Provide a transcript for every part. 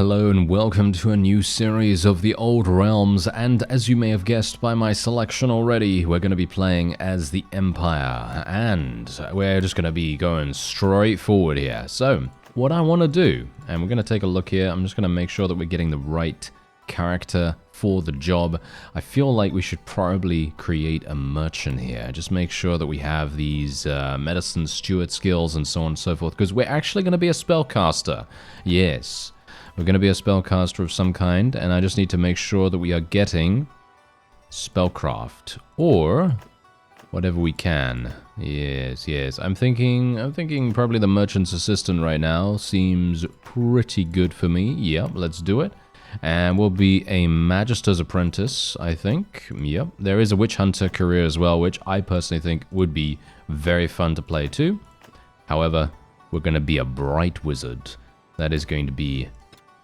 Hello and welcome to a new series of the Old Realms, and as you may have guessed by my selection already, we're going to be playing as the Empire, and we're just going to be going straight forward here. So, what I want to do, and we're going to take a look here, I'm just going to make sure that we're getting the right character for the job. I feel like we should probably create a merchant here. Just make sure that we have these medicine steward skills and so on and so forth, because we're actually going to be a spellcaster. Yes. We're going to be a spellcaster of some kind, and I just need to make sure that we are getting spellcraft or whatever we can. Yes. I'm thinking probably the merchant's assistant right now seems pretty good for me. Yep, let's do it. And we'll be a magister's apprentice, I think. Yep. There is a witch hunter career as well, which I personally think would be very fun to play too. However, we're going to be a bright wizard. That is going to be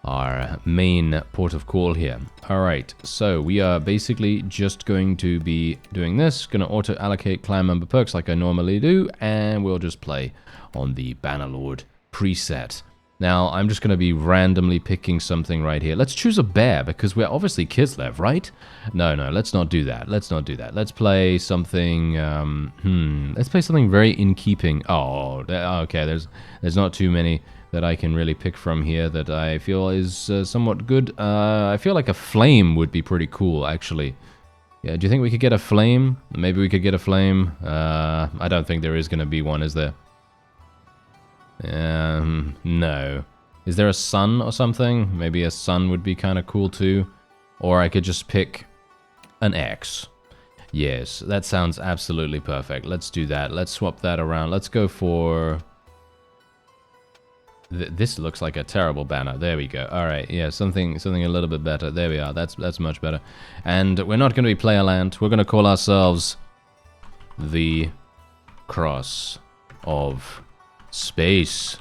our main port of call here. Alright, so we are basically just going to be doing this. Going to auto-allocate clan member perks like I normally do, and we'll just play on the Bannerlord preset. Now, I'm just going to be randomly picking something right here. Let's choose a bear, because we're obviously Kislev, right? No, let's not do that. Let's play something, let's play something very in keeping. Oh, okay, there's not too many that I can really pick from here that I feel is somewhat good. I feel like a flame would be pretty cool, actually. Yeah, do you think we could get a flame? Maybe we could get a flame. I don't think there is going to be one, is there? No. Is there a sun or something? Maybe a sun would be kind of cool too. Or I could just pick an X. Yes, that sounds absolutely perfect. Let's do that. Let's swap that around. Let's go for... This looks like a terrible banner. There we go. Alright, yeah, something a little bit better. There we are. That's much better. And we're not going to be player land. We're going to call ourselves the Cross of Space.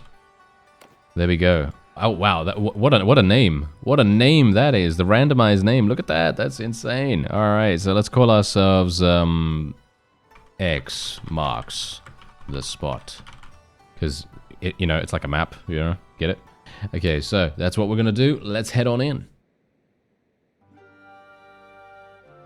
There we go. Oh wow, what a name. What a name that is. The randomized name. Look at that. That's insane. Alright, so let's call ourselves X marks the spot. Because it's like a map, get it? Okay, so that's what we're gonna do. Let's head on in.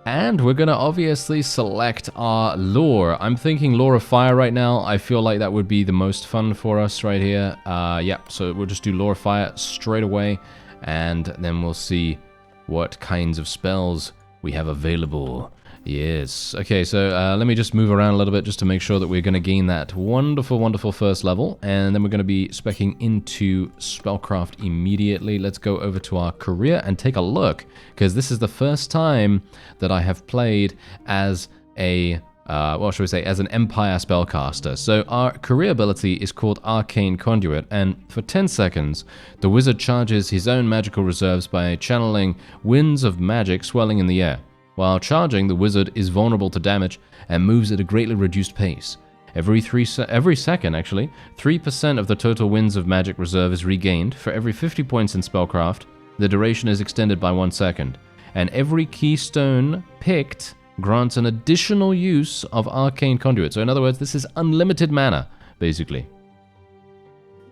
And we're gonna obviously select our lore. I'm thinking Lore of Fire right now. I feel like that would be the most fun for us right here. Yeah, so we'll just do Lore of Fire straight away, and then we'll see what kinds of spells we have available. Yes. Okay, so let me just move around a little bit just to make sure that we're going to gain that wonderful first level, and then we're going to be speccing into Spellcraft immediately. Let's go over to our career and take a look, because this is the first time that I have played as a, what should we say, as an Empire Spellcaster. So our career ability is called Arcane Conduit, and for 10 seconds, the wizard charges his own magical reserves by channeling winds of magic swelling in the air. While charging, the wizard is vulnerable to damage and moves at a greatly reduced pace. Every second, actually, 3% of the total winds of magic reserve is regained. For every 50 points in Spellcraft, the duration is extended by 1 second. And every keystone picked grants an additional use of Arcane Conduit. So in other words, this is unlimited mana, basically.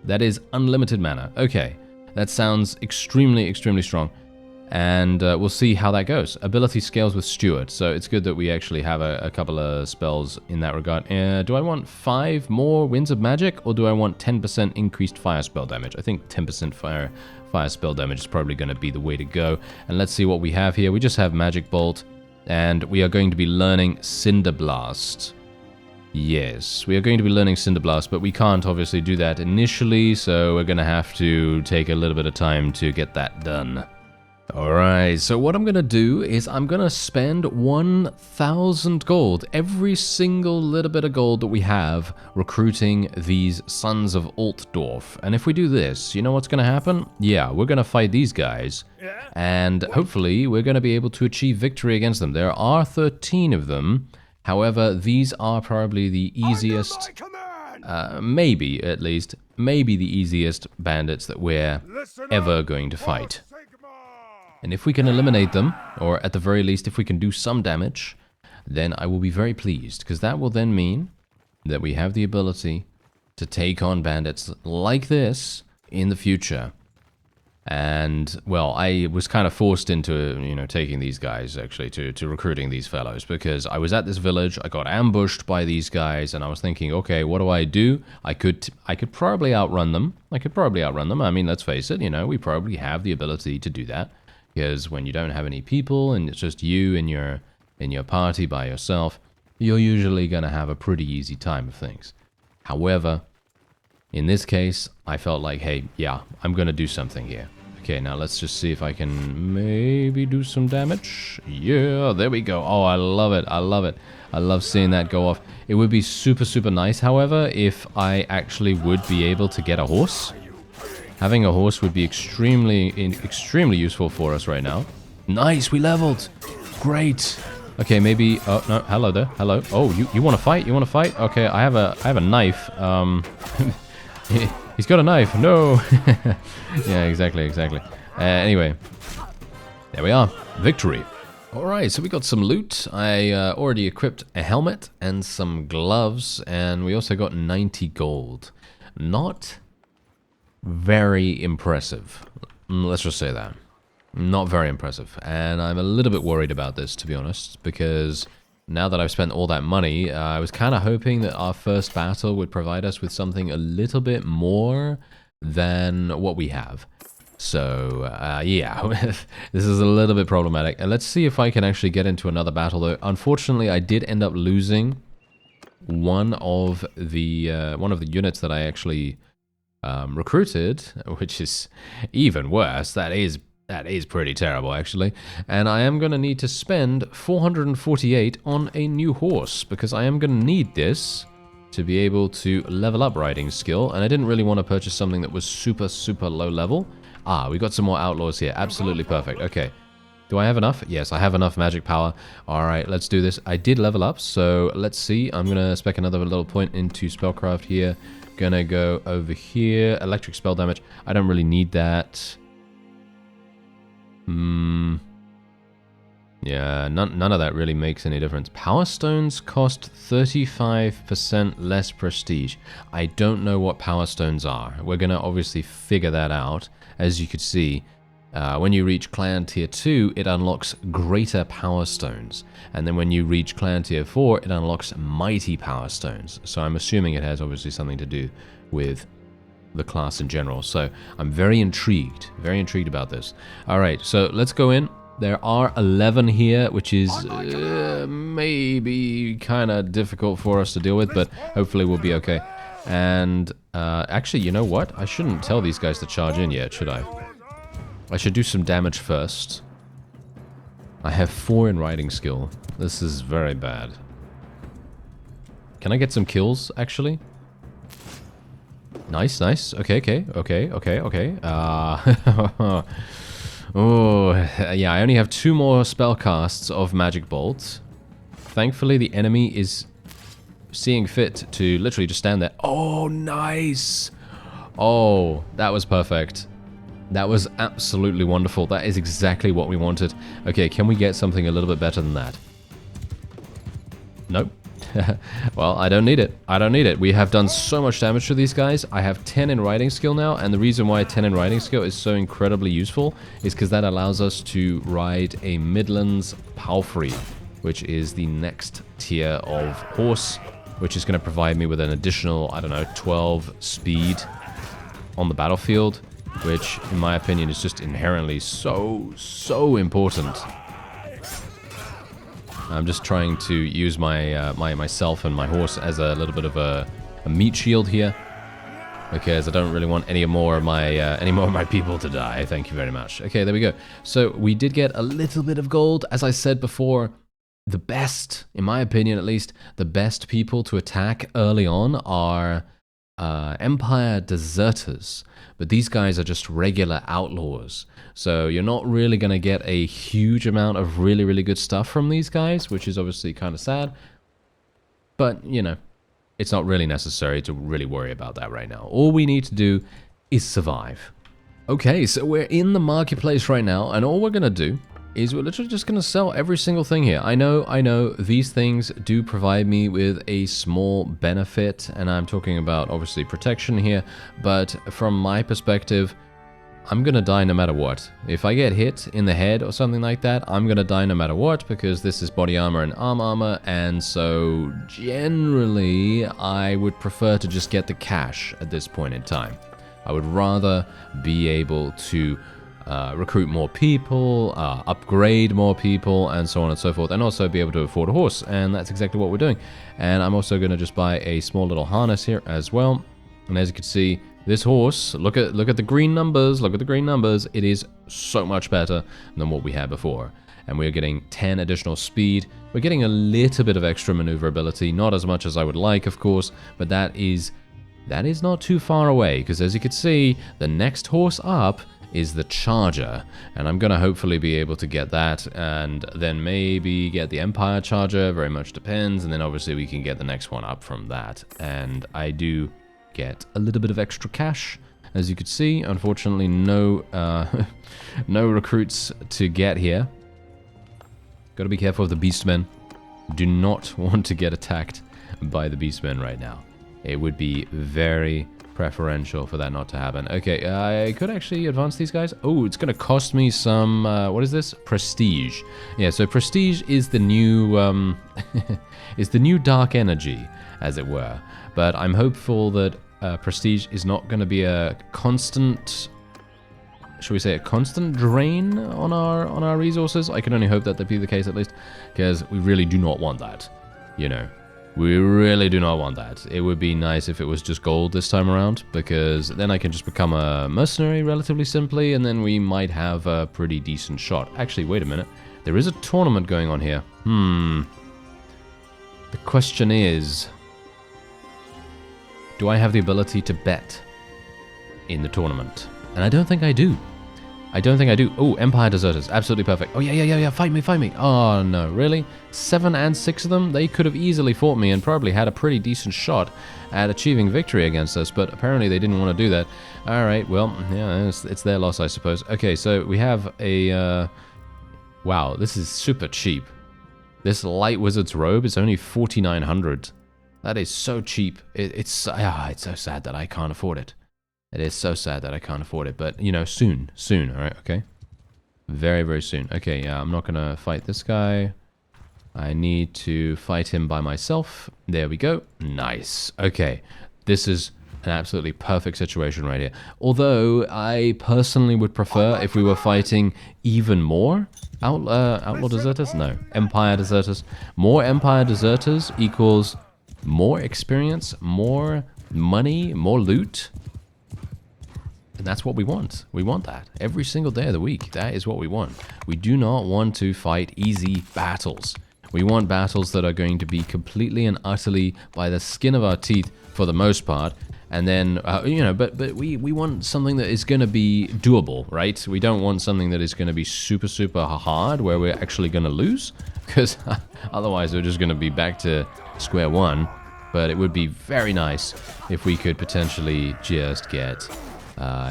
That is unlimited mana. Okay, that sounds extremely strong. And we'll see how that goes. Ability scales with Steward, so it's good that we actually have a couple of spells in that regard. Do I want 5 more Winds of Magic, or do I want 10% increased fire spell damage? I think 10% fire spell damage is probably going to be the way to go. And let's see what we have here. We just have Magic Bolt, and we are going to be learning Cinder Blast. Yes, we are going to be learning Cinder Blast, but we can't obviously do that initially, so we're going to have to take a little bit of time to get that done. Alright, so what I'm going to do is I'm going to spend 1,000 gold, every single little bit of gold that we have, recruiting these Sons of Altdorf. And if we do this, you know what's going to happen? Yeah, we're going to fight these guys, and hopefully we're going to be able to achieve victory against them. There are 13 of them, however, these are probably the easiest, maybe at least, maybe the easiest bandits that we're ever going to fight. And if we can eliminate them, or at the very least if we can do some damage, then I will be very pleased, because that will then mean that we have the ability to take on bandits like this in the future. And, well, I was kind of forced into, you know, taking these guys, actually, to recruiting these fellows, because I was at this village, I got ambushed by these guys, and I was thinking, okay, what do? I could probably outrun them. I mean, let's face it, you know, we probably have the ability to do that, because when you don't have any people, and it's just you and your party by yourself, you're usually going to have a pretty easy time of things. However, in this case, I felt like, hey, yeah, I'm going to do something here. Okay, now let's just see if I can maybe do some damage. Yeah, there we go. Oh, I love it. I love it. I love seeing that go off. It would be super, super nice, however, if I actually would be able to get a horse. Having a horse would be extremely useful for us right now. Nice, we leveled. Great. Okay, maybe... Oh, no, hello there. Hello. Oh, you want to fight? You want to fight? Okay, I have a knife. He's got a knife. No. Yeah, exactly. Anyway, there we are. Victory. Alright, so we got some loot. I already equipped a helmet and some gloves, and we also got 90 gold. Not very impressive. Let's just say that. Not very impressive. And I'm a little bit worried about this, to be honest, because now that I've spent all that money, I was kind of hoping that our first battle would provide us with something a little bit more than what we have. So, yeah, this is a little bit problematic. And let's see if I can actually get into another battle, though. Unfortunately, I did end up losing one of the units that I actually recruited, which is even worse. That is pretty terrible, actually. And I am going to need to spend 448 on a new horse, because I am going to need this to be able to level up riding skill. And I didn't really want to purchase something that was super, super low level. Ah, we got some more outlaws here. Absolutely perfect. Okay. Do I have enough? Yes, I have enough magic power. All right, let's do this. I did level up, so let's see. I'm going to spec another little point into spellcraft here. Gonna go over here. Electric spell damage. I don't really need that. Yeah, none of that really makes any difference. Power stones cost 35% less prestige. I don't know what power stones are. We're going to obviously figure that out. As you could see, when you reach clan tier 2, it unlocks greater power stones. And then when you reach clan tier 4, it unlocks mighty power stones. So I'm assuming it has obviously something to do with the class in general. So I'm very intrigued about this. All right, so let's go in. There are 11 here, which is maybe kind of difficult for us to deal with, but hopefully we'll be okay. And actually, you know what? I shouldn't tell these guys to charge in yet, should I? I should do some damage first. I have 4 in riding skill. This is very bad. Can I get some kills, actually? Nice. Okay. Oh, yeah, I only have 2 more spell casts of Magic Bolt. Thankfully, the enemy is seeing fit to literally just stand there. Oh, nice! Oh, that was perfect. That was absolutely wonderful. That is exactly what we wanted. Okay, can we get something a little bit better than that? Nope. Well, I don't need it. We have done so much damage to these guys. I have 10 in riding skill now, and the reason why 10 in riding skill is so incredibly useful is because that allows us to ride a Midlands Palfrey, which is the next tier of horse, which is going to provide me with an additional, I don't know, 12 speed on the battlefield, which, in my opinion, is just inherently so important. I'm just trying to use my myself and my horse as a little bit of a meat shield here, because I don't really want any more of my people to die. Thank you very much. Okay, there we go. So we did get a little bit of gold. As I said before, the best, in my opinion at least, the best people to attack early on are Empire deserters, but these guys are just regular outlaws. So you're not really going to get a huge amount of really good stuff from these guys, which is obviously kind of sad. But, you know, it's not really necessary to really worry about that right now. All we need to do is survive. Okay, so we're in the marketplace right now, and all we're going to do is we're literally just going to sell every single thing here. I know, these things do provide me with a small benefit, and I'm talking about, obviously, protection here, but from my perspective, I'm gonna die no matter what. If I get hit in the head or something like that, I'm gonna die no matter what, because this is body armor and arm armor, and so generally I would prefer to just get the cash at this point in time. I would rather be able to recruit more people, upgrade more people, and so on and so forth, and also be able to afford a horse, and that's exactly what we're doing. And I'm also going to just buy a small little harness here as well. And as you can see, this horse, look at the green numbers, look at the green numbers, it is so much better than what we had before. And we're getting 10 additional speed, we're getting a little bit of extra maneuverability, not as much as I would like, of course, but that is not too far away, because as you can see, the next horse up is the Charger, and I'm gonna hopefully be able to get that, and then maybe get the Empire Charger, very much depends, and then obviously we can get the next one up from that. And I do get a little bit of extra cash, as you could see. Unfortunately, no no recruits to get here. Gotta be careful of the Beastmen. Do not want to get attacked by the Beastmen right now. It would be very preferential for that not to happen. Okay, I could actually advance these guys. Oh, it's gonna cost me some, what is this? Prestige. Yeah, so Prestige is the new, is the new dark energy, as it were. But I'm hopeful that Prestige is not gonna be a constant, should we say a constant drain on our resources? I can only hope that that be the case, at least, because we really do not want that, you know. We really do not want that. It would be nice if it was just gold this time around, because then I can just become a mercenary relatively simply, and then we might have a pretty decent shot. Actually, wait a minute. There is a tournament going on here. The question is, do I have the ability to bet in the tournament? And I don't think I do. I don't think I do. Oh, Empire Deserters. Absolutely perfect. Oh, yeah. Fight me, fight me. Oh, no. Really? 7 and 6 of them? They could have easily fought me and probably had a pretty decent shot at achieving victory against us, but apparently they didn't want to do that. All right, well, yeah, it's their loss, I suppose. Okay, so we have a... wow, this is super cheap. This Light Wizard's robe is only 4,900. That is so cheap. It's so sad that I can't afford it. It is so sad that I can't afford it, but, you know, soon, all right, okay? Very, very soon. Okay, yeah, I'm not gonna fight this guy. I need to fight him by myself. There we go. Nice. Okay, this is an absolutely perfect situation right here. Although, I personally would prefer if we were fighting even more Outlaw Deserters? No, Empire Deserters. More Empire Deserters equals more experience, more money, more loot. And that's what we want. We want that every single day of the week. That is what we want. We do not want to fight easy battles. We want battles that are going to be completely and utterly by the skin of our teeth for the most part. And then, you know, but we want something that is going to be doable, right? We don't want something that is going to be super, super hard where we're actually going to lose. Because otherwise we're just going to be back to square one. But it would be very nice if we could potentially just get...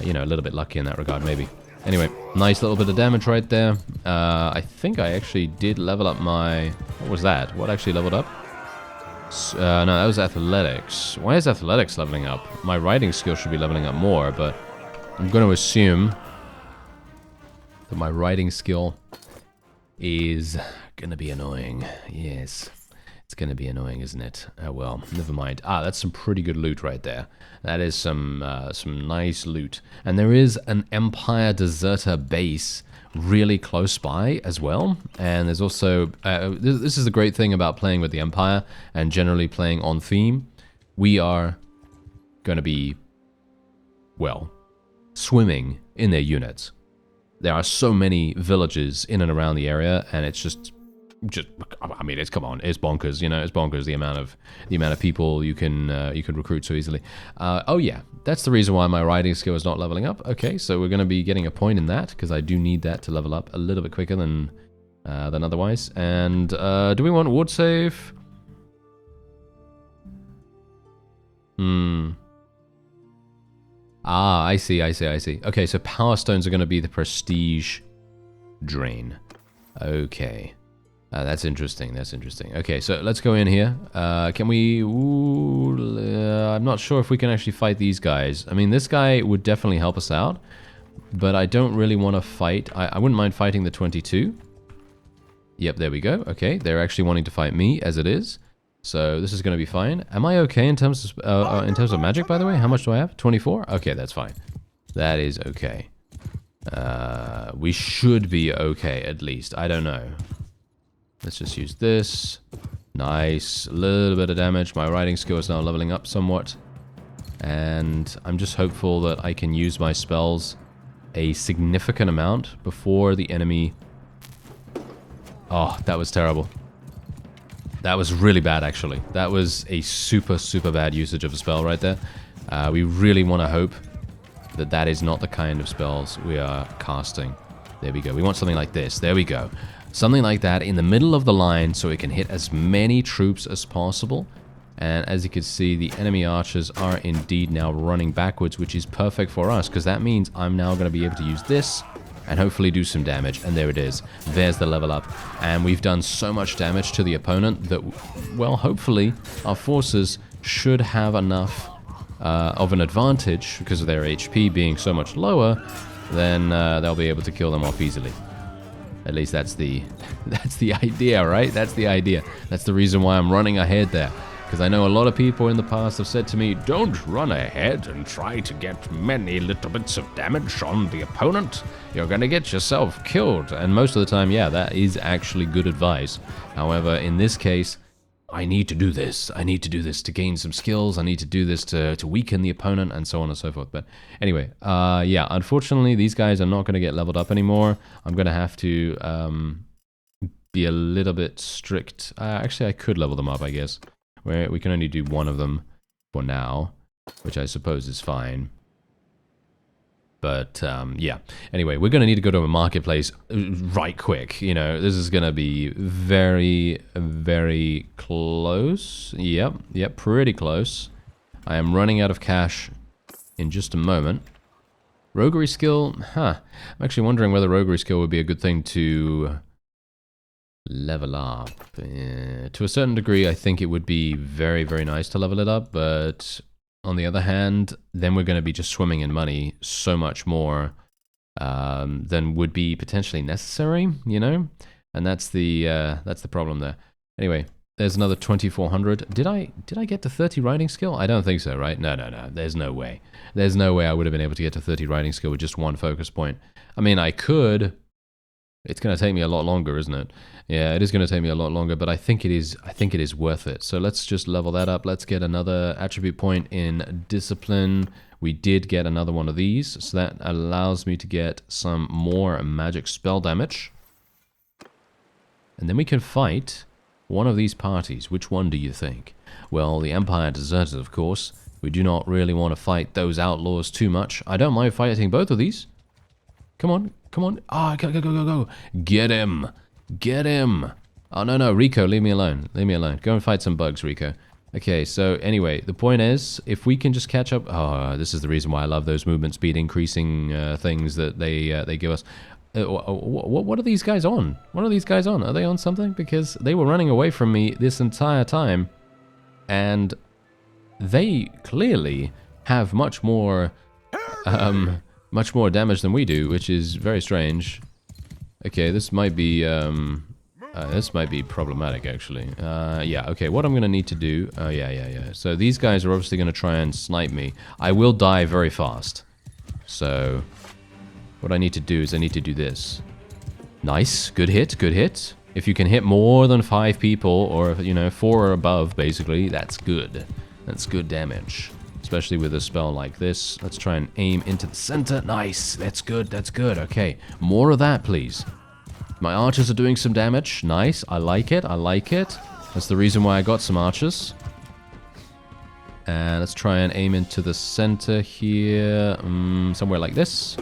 you know, a little bit lucky in that regard, maybe. Anyway, nice little bit of damage right there. I think I actually did level up my... What was that? What actually leveled up? No, that was athletics. Why is athletics leveling up? My riding skill should be leveling up more, but I'm going to assume that my riding skill is going to be annoying. Yes. It's going to be annoying, isn't it? Oh, well, never mind. Ah, that's some pretty good loot right there. That is some nice loot. And there is an Empire Deserter base really close by as well. And there's also... this is the great thing about playing with the Empire and generally playing on theme. We are going to be, well, swimming in their units. There are so many villages in and around the area, and it's just I mean, it's, come on, it's bonkers, you know, it's bonkers the amount of people you can recruit so easily. Oh yeah, that's the reason why my riding skill is not leveling up. Okay, so we're going to be getting a point in that because I do need that to level up a little bit quicker than otherwise. And do we want wood save? Ah, I see. Okay, so power stones are going to be the prestige drain. Okay. That's interesting. Okay, so let's go in here. Can we... I'm not sure if we can actually fight these guys. I mean, this guy would definitely help us out. but I don't really want to fight. I wouldn't mind fighting the 22. Yep, there we go. Okay, they're actually wanting to fight me as it is. So this is going to be fine. Am I okay in terms of magic, by the way? How much do I have? 24? Okay, that's fine. That is okay. We should be okay, at least. I don't know. Let's just use this. Nice. A little bit of damage. My riding skill is now leveling up somewhat. And I'm just hopeful that I can use my spells a significant amount before the enemy... Oh, that was terrible. That was really bad, actually. That was a super, super bad usage of a spell right there. We really want to hope that that is not the kind of spells we are casting. There we go. We want something like this. There we go. Something like that in the middle of the line so it can hit as many troops as possible. And as you can see, the enemy archers are indeed now running backwards, which is perfect for us, because that means I'm now going to be able to use this and hopefully do some damage. And there it is. There's the level up. And we've done so much damage to the opponent that, well, hopefully our forces should have enough of an advantage, because of their HP being so much lower, then they'll be able to kill them off easily. At least that's the idea, right? That's the idea. That's the reason why I'm running ahead there. Because I know a lot of people in the past have said to me, don't run ahead and try to get many little bits of damage on the opponent. You're going to get yourself killed. And most of the time, yeah, that is actually good advice. However, in this case, I need to do this. I need to do this to gain some skills. I need to do this to weaken the opponent and so on and so forth. But anyway, yeah, unfortunately, these guys are not going to get leveled up anymore. I'm going to have to be a little bit strict. Actually, I could level them up, I guess. We can only do one of them for now, which I suppose is fine. But, yeah. Anyway, we're going to need to go to a marketplace right quick. You know, this is going to be very, very close. Yep, pretty close. I am running out of cash in just a moment. Roguery skill? Huh. I'm actually wondering whether roguery skill would be a good thing to level up. To a certain degree, I think it would be very, very nice to level it up, but on the other hand, then we're going to be just swimming in money so much more than would be potentially necessary, you know? And that's the problem there. Anyway, there's another 2400. Did I get to 30 riding skill? I don't think so, right? No. There's no way. There's no way I would have been able to get to 30 riding skill with just one focus point. I mean, I could. It's going to take me a lot longer, isn't it? Yeah, it is going to take me a lot longer, but I think it is worth it. So let's just level that up. Let's get another attribute point in discipline. We did get another one of these, so that allows me to get some more magic spell damage. And then we can fight one of these parties. Which one do you think? Well, the Empire deserted, of course. We do not really want to fight those outlaws too much. I don't mind fighting both of these. Come on. Ah, go. Get him. Oh, no, Rico, leave me alone. Go and fight some bugs, Rico. Okay, so anyway, the point is, if we can just catch up... Oh, this is the reason why I love those movement speed increasing things that they give us. What are these guys on? Are they on something? Because they were running away from me this entire time, and they clearly have much more damage than we do, which is very strange. Okay, this might be problematic, actually. Yeah, okay, what I'm going to need to do... yeah. So these guys are obviously going to try and snipe me. I will die very fast. So what I need to do is I need to do this. Nice, good hit. If you can hit more than 5 people, or, you know, 4 or above, basically, that's good. That's good damage. Especially with a spell like this. Let's try and aim into the center. Nice. That's good. Okay. More of that, please. My archers are doing some damage. Nice. I like it. That's the reason why I got some archers. And let's try and aim into the center here. Somewhere like this.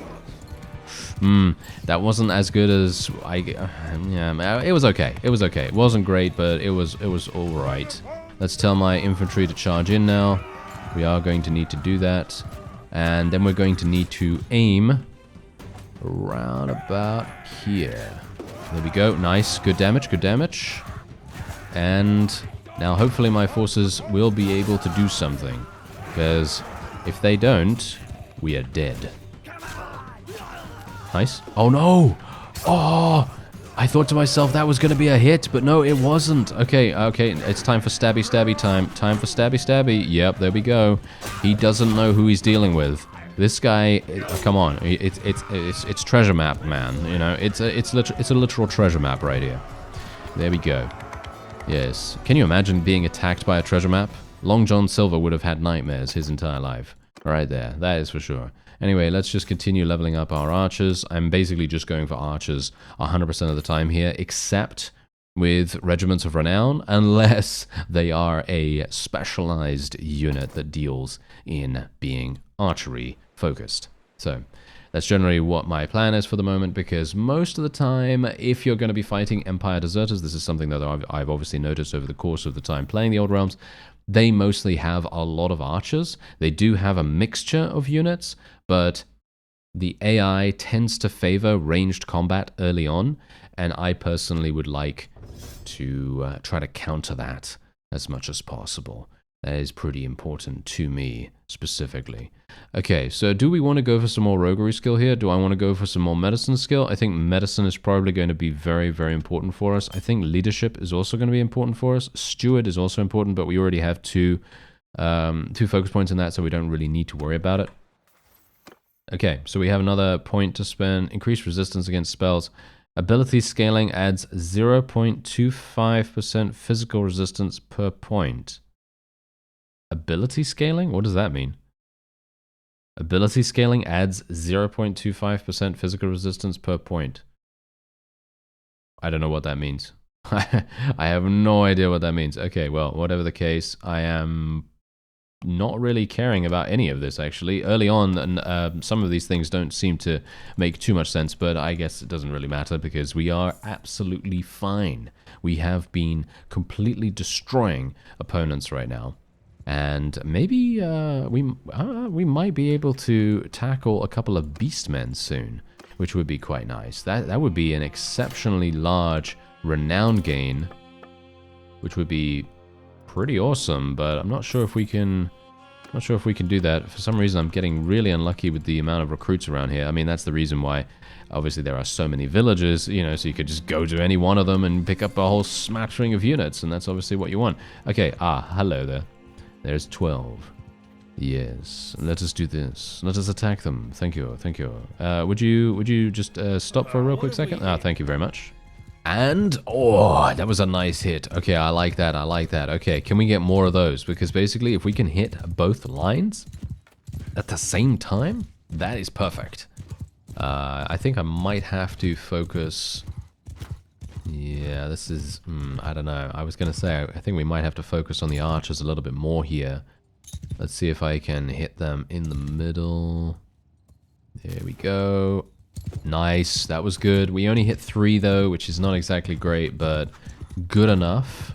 That wasn't as good as yeah, it was okay. It wasn't great, but it was all right. Let's tell my infantry to charge in now. We are going to need to do that. And then we're going to need to aim around about here. There we go. Nice. Good damage. And now hopefully my forces will be able to do something. Because if they don't, we are dead. Nice. Oh, no. Oh, I thought to myself that was going to be a hit, but no, it wasn't. Okay, okay. It's time for stabby, stabby time. Time for stabby, stabby. Yep, there we go. He doesn't know who he's dealing with. This guy, come on. It's treasure map, man. You know, it's a literal treasure map right here. There we go. Yes. Can you imagine being attacked by a treasure map? Long John Silver would have had nightmares his entire life. Right there. That is for sure. Anyway, let's just continue leveling up our archers. I'm basically just going for archers 100% of the time here, except with Regiments of Renown, unless they are a specialized unit that deals in being archery focused. So that's generally what my plan is for the moment, because most of the time, if you're going to be fighting Empire Deserters, this is something that I've obviously noticed over the course of the time playing the Old Realms, they mostly have a lot of archers. They do have a mixture of units, but the AI tends to favor ranged combat early on, and I personally would like to try to counter that as much as possible. That is pretty important to me, specifically. Okay, so do we want to go for some more roguery skill here? Do I want to go for some more medicine skill? I think medicine is probably going to be very, very important for us. I think leadership is also going to be important for us. Steward is also important, but we already have two focus points in that, so we don't really need to worry about it. Okay, so we have another point to spend. Increased resistance against spells. Ability scaling adds 0.25% physical resistance per point. Ability scaling? What does that mean? Ability scaling adds 0.25% physical resistance per point. I don't know what that means. I have no idea what that means. Okay, well, whatever the case, I am not really caring about any of this, actually. Early on, and some of these things don't seem to make too much sense, but I guess it doesn't really matter because we are absolutely fine. We have been completely destroying opponents right now. And maybe we might be able to tackle a couple of beastmen soon, which would be quite nice. That would be an exceptionally large renown gain, which would be pretty awesome. But I'm not sure if we can. Not sure if we can do that. For some reason, I'm getting really unlucky with the amount of recruits around here. I mean, that's the reason why. Obviously, there are so many villages, you know, so you could just go to any one of them and pick up a whole smattering of units, and that's obviously what you want. Okay, hello there. There's 12. Yes, let us do this. Let us attack them. Thank you, thank you. Would you just stop for a real quick second? Thank you very much. And, oh, that was a nice hit. Okay, I like that, I like that. Okay, can we get more of those? Because basically, if we can hit both lines at the same time, that is perfect. I think I might have to focus. Yeah, this is, I don't know. I was going to say, I think we might have to focus on the archers a little bit more here. Let's see if I can hit them in the middle. There we go. Nice, that was good. We only hit 3 though, which is not exactly great, but good enough.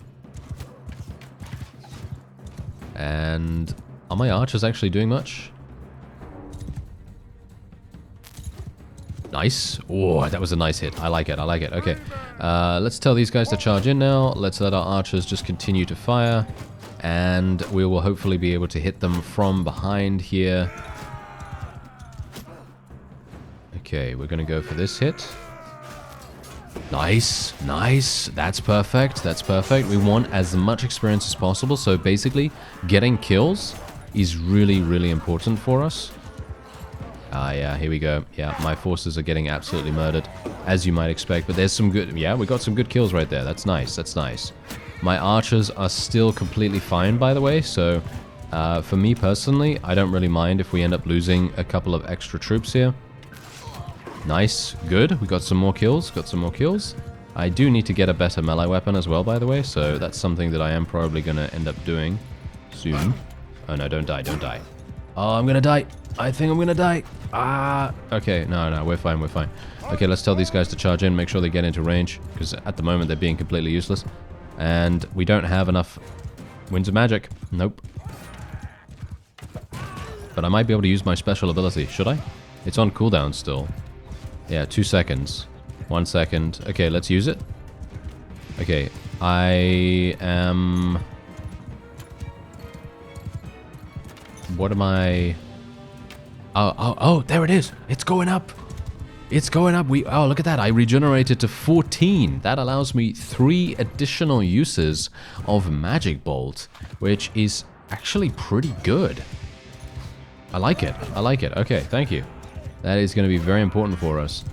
And are my archers actually doing much? Nice. Oh, that was a nice hit. I like it, I like it. Okay, let's tell these guys to charge in now. Let's let our archers just continue to fire. And we will hopefully be able to hit them from behind here. Okay, we're going to go for this hit. Nice, nice. That's perfect, that's perfect. We want as much experience as possible. So basically, getting kills is really, really important for us. Yeah, here we go. Yeah, my forces are getting absolutely murdered, as you might expect. But there's some good... Yeah, we got some good kills right there. That's nice, that's nice. My archers are still completely fine, by the way. So, for me personally, I don't really mind if we end up losing a couple of extra troops here. Nice, good. We got some more kills, got some more kills. I do need to get a better melee weapon as well, by the way. So that's something that I am probably going to end up doing soon. Oh no, don't die, don't die. Oh, I'm going to die. I think I'm going to die. Okay, no, we're fine, we're fine. Okay, let's tell these guys to charge in, make sure they get into range, because at the moment they're being completely useless. And we don't have enough Winds of Magic. Nope. But I might be able to use my special ability. Should I? It's on cooldown still. Yeah, 2 seconds. 1 second. Okay, let's use it. Okay, I am... What am I... Oh, there it is. It's going up. It's going up. Oh, look at that. I regenerated to 14. That allows me 3 additional uses of Magic Bolt, which is actually pretty good. I like it. I like it. Okay, thank you. That is going to be very important for us.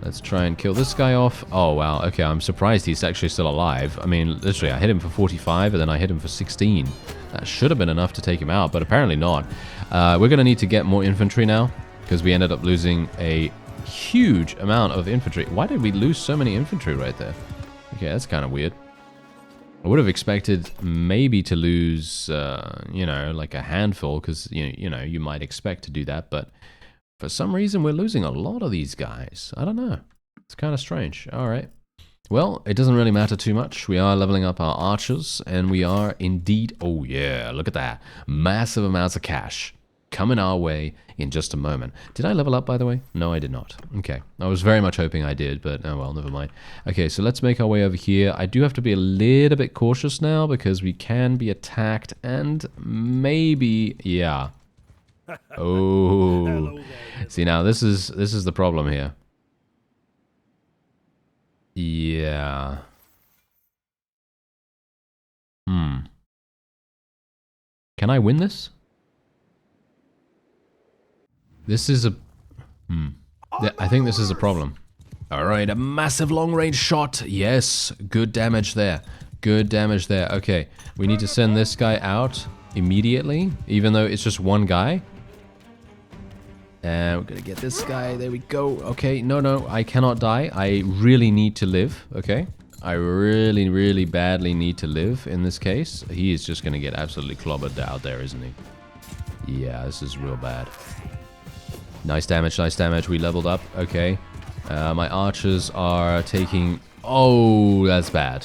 Let's try and kill this guy off. Oh, wow. Okay, I'm surprised he's actually still alive. I mean, literally, I hit him for 45, and then I hit him for 16. That should have been enough to take him out, but apparently not. We're going to need to get more infantry now, because we ended up losing a huge amount of infantry. Why did we lose so many infantry right there? Okay, that's kind of weird. I would have expected maybe to lose, you know, like a handful, because, you know, you might expect to do that, but for some reason we're losing a lot of these guys. I don't know. It's kind of strange. All right. Well, it doesn't really matter too much. We are leveling up our archers, and we are indeed... Oh, yeah, look at that. Massive amounts of cash coming our way in just a moment. Did I level up, by the way? No, I did not. Okay. I was very much hoping I did, but oh well, never mind. Okay, so let's make our way over here. I do have to be a little bit cautious now because we can be attacked and maybe... Yeah. Oh. See, now this is the problem here. Yeah. Can I win this? This is a... I think this is a problem. Alright, a massive long-range shot. Yes, good damage there. Good damage there. Okay, we need to send this guy out immediately, even though it's just one guy. And we're gonna get this guy. There we go. Okay, no, I cannot die. I really need to live, okay? I really, really badly need to live in this case. He is just gonna get absolutely clobbered out there, isn't he? Yeah, this is real bad. Nice damage, nice damage. We leveled up. Okay. My archers are taking... Oh, that's bad.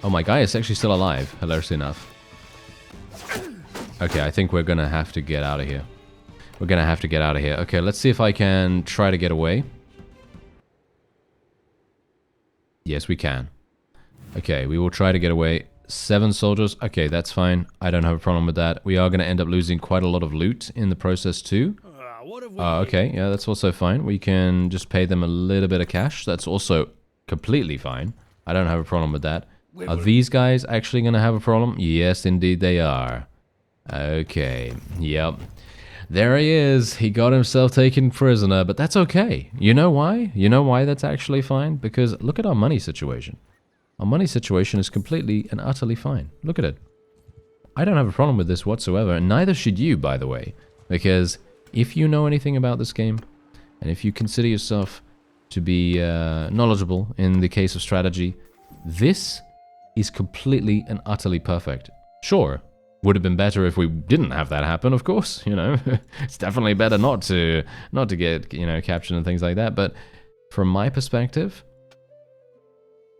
Oh, my guy is actually still alive, hilariously enough. Okay, I think we're gonna have to get out of here. We're gonna have to get out of here. Okay, let's see if I can try to get away. Yes, we can. Okay, we will try to get away. 7 soldiers. Okay, that's fine. I don't have a problem with that. We are going to end up losing quite a lot of loot in the process too. Okay, yeah, that's also fine. We can just pay them a little bit of cash. That's also completely fine. I don't have a problem with that. Are these guys actually going to have a problem? Yes, indeed they are. Okay, yep. There he is. He got himself taken prisoner, but that's okay. You know why? You know why that's actually fine? Because look at our money situation. Our money situation is completely and utterly fine. Look at it. I don't have a problem with this whatsoever, and neither should you, by the way. Because if you know anything about this game, and if you consider yourself to be knowledgeable in the case of strategy, this is completely and utterly perfect. Sure, would have been better if we didn't have that happen, of course, you know. It's definitely better not to get, you know, captured and things like that, but from my perspective,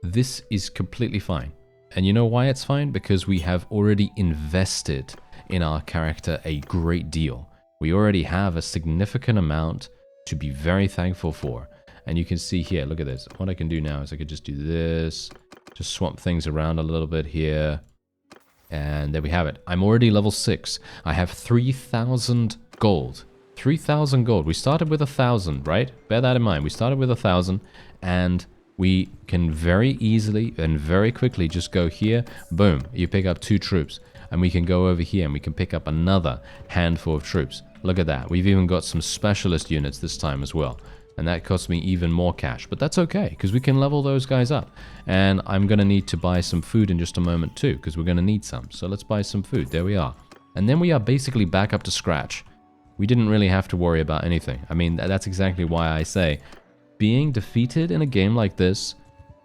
this is completely fine. And you know why it's fine? Because we have already invested in our character a great deal. We already have a significant amount to be very thankful for. And you can see here, look at this. What I can do now is I could just do this, just swap things around a little bit here. And there we have it. I'm already level 6. I have 3,000 gold. 3,000 gold. We started with 1,000, right? Bear that in mind. We started with 1,000, and we can very easily and very quickly just go here. Boom. You pick up 2 troops. And we can go over here and we can pick up another handful of troops. Look at that. We've even got some specialist units this time as well. And that costs me even more cash. But that's okay, because we can level those guys up. And I'm going to need to buy some food in just a moment too, because we're going to need some. So let's buy some food. There we are. And then we are basically back up to scratch. We didn't really have to worry about anything. I mean, that's exactly why I say being defeated in a game like this,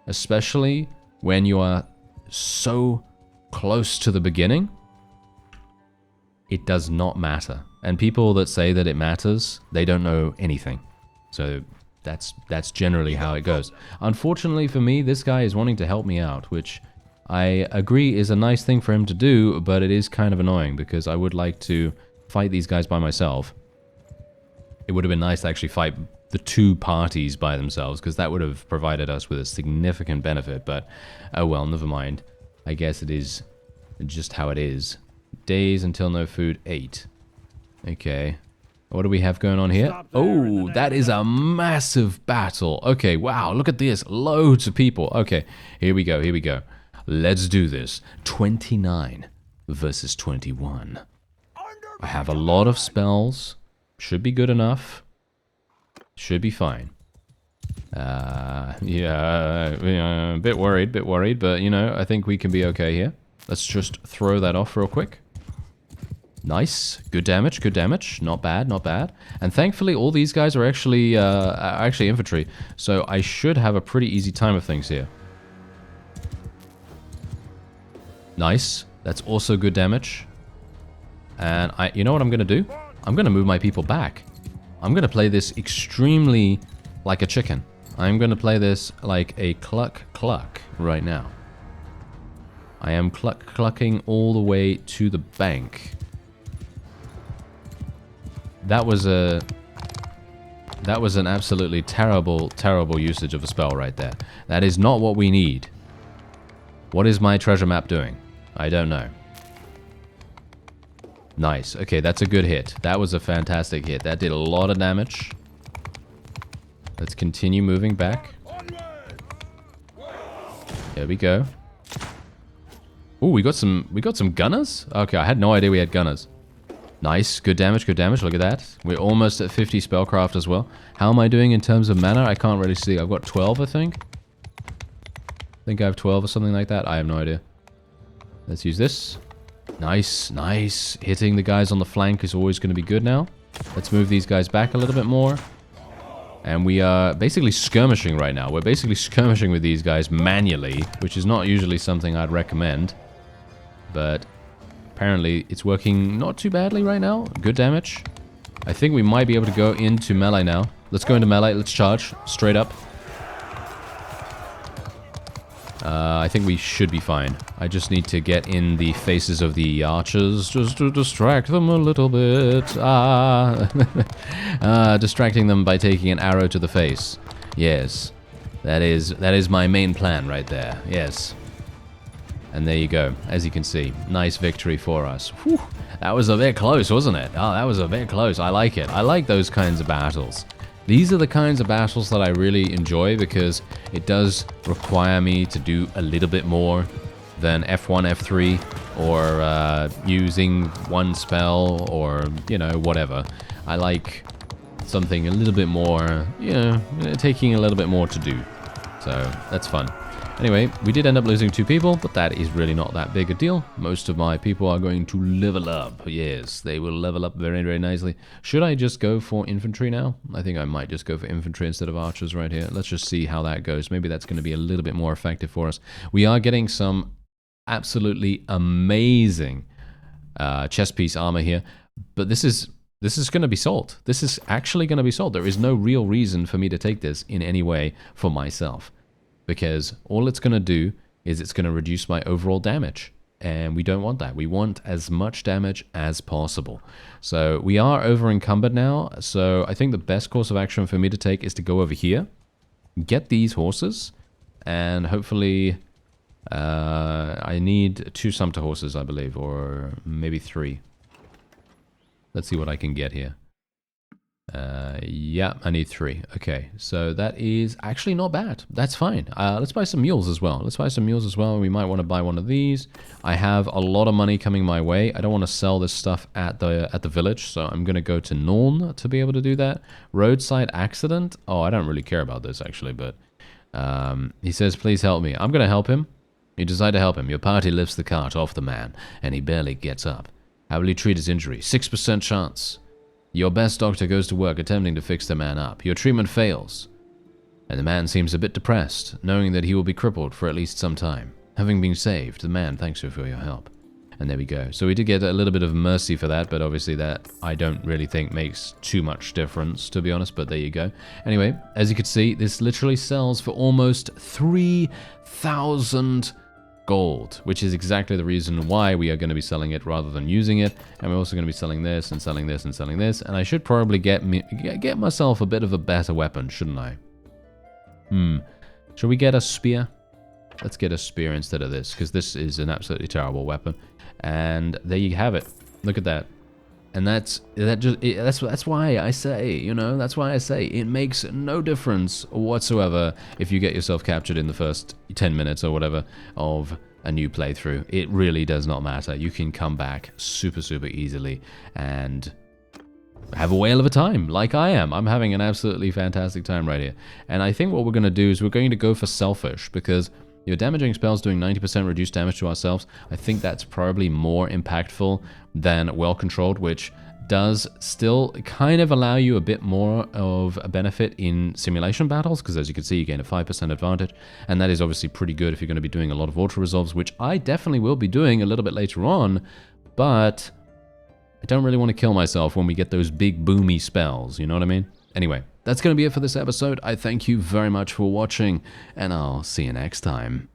especially when you are so close to the beginning, it does not matter. And people that say that it matters, they don't know anything. So that's generally how it goes. Unfortunately for me, this guy is wanting to help me out, which I agree is a nice thing for him to do, but it is kind of annoying because I would like to fight these guys by myself. It would have been nice to actually fight the 2 parties by themselves, because that would have provided us with a significant benefit, but oh well, never mind. I guess it is just how it is. Days until no food, 8. Okay. What do we have going on here? Oh, that is a massive battle. Okay, wow, look at this. Loads of people. Okay, here we go, here we go. Let's do this. 29 versus 21. I have a lot of spells. Should be good enough. Should be fine. Yeah, a bit worried, but you know, I think we can be okay here. Let's just throw that off real quick. Nice. Good damage, good damage. Not bad, not bad. And thankfully, all these guys are actually infantry. So I should have a pretty easy time of things here. Nice. That's also good damage. And you know what I'm going to do? I'm going to move my people back. I'm going to play this extremely like a chicken. I'm going to play this like a cluck right now. I am clucking all the way to the bank. That was an absolutely terrible usage of a spell right there. That is not what we need. What is my treasure map doing? I don't know. Nice. Okay, that's a good hit. That was a fantastic hit. That did a lot of damage. Let's continue moving back. There we go. Ooh, we got some gunners? Okay, I had no idea we had gunners. Nice, good damage, look at that. We're almost at 50 spellcraft as well. How am I doing in terms of mana? I can't really see. I've got 12, I think. I think I have 12 or something like that. I have no idea. Let's use this. Nice, nice. Hitting the guys on the flank is always going to be good now. Let's move these guys back a little bit more. And we are basically skirmishing right now. We're basically skirmishing with these guys manually, which is not usually something I'd recommend. But apparently, it's working not too badly right now. Good damage. I think we might be able to go into melee now. Let's go into melee. Let's charge. Straight up. I think we should be fine. I just need to get in the faces of the archers just to distract them a little bit. Distracting them by taking an arrow to the face. Yes. That is my main plan right there. Yes. And there you go, as you can see. Nice victory for us. Whew, that was a bit close, wasn't it? Oh, that was a bit close. I like it. I like those kinds of battles. These are the kinds of battles that I really enjoy because it does require me to do a little bit more than F1, F3, or using one spell, or, you know, whatever. I like something a little bit more, you know, taking a little bit more to do. So, that's fun. Anyway, we did end up losing 2 people, but that is really not that big a deal. Most of my people are going to level up. Yes, they will level up very, very nicely. Should I just go for infantry now? I think I might just go for infantry instead of archers right here. Let's just see how that goes. Maybe that's going to be a little bit more effective for us. We are getting some absolutely amazing chest piece armor here, but this is going to be sold. This is actually going to be sold. There is no real reason for me to take this in any way for myself. Because all it's going to do is it's going to reduce my overall damage. And we don't want that. We want as much damage as possible. So we are over encumbered now. So I think the best course of action for me to take is to go over here. Get these horses. And hopefully I need 2 sumpter horses, I believe. Or maybe 3. Let's see what I can get here. Yeah, I need 3. Okay, so that is actually not bad. That's fine. Let's buy some mules as well. We might want to buy one of these. I have a lot of money coming my way. I don't want to sell this stuff at the village, so I'm going to go to Norn to be able to do that. Roadside accident. Oh, I don't really care about this actually, but he says, please help me. I'm going to help him. You decide to help him. Your party lifts the cart off the man, and he barely gets up. How will you treat his injury? 6% chance. Your best doctor goes to work attempting to fix the man up. Your treatment fails, and the man seems a bit depressed, knowing that he will be crippled for at least some time. Having been saved, the man thanks you for your help. And there we go. So we did get a little bit of mercy for that, but obviously that I don't really think makes too much difference, to be honest, but there you go. Anyway, as you can see, this literally sells for almost 3,000 gold, which is exactly the reason why we are going to be selling it rather than using it. And we're also going to be selling this and selling this and selling this. And I should probably get myself a bit of a better weapon, shouldn't I? Should we get a spear? Let's get a spear instead of this, because this is an absolutely terrible weapon. And there you have it. Look at that. And that's why I say, you know, that's why I say it makes no difference whatsoever if you get yourself captured in the first 10 minutes or whatever of a new playthrough. It really does not matter. You can come back super, super easily and have a whale of a time, like I am. I'm having an absolutely fantastic time right here. And I think what we're going to do is we're going to go for selfish, because your damaging spells doing 90% reduced damage to ourselves, I think that's probably more impactful than well-controlled, which does still kind of allow you a bit more of a benefit in simulation battles, because as you can see, you gain a 5% advantage, and that is obviously pretty good if you're going to be doing a lot of auto-resolves, which I definitely will be doing a little bit later on, but I don't really want to kill myself when we get those big boomy spells, you know what I mean? Anyway, that's going to be it for this episode. I thank you very much for watching, and I'll see you next time.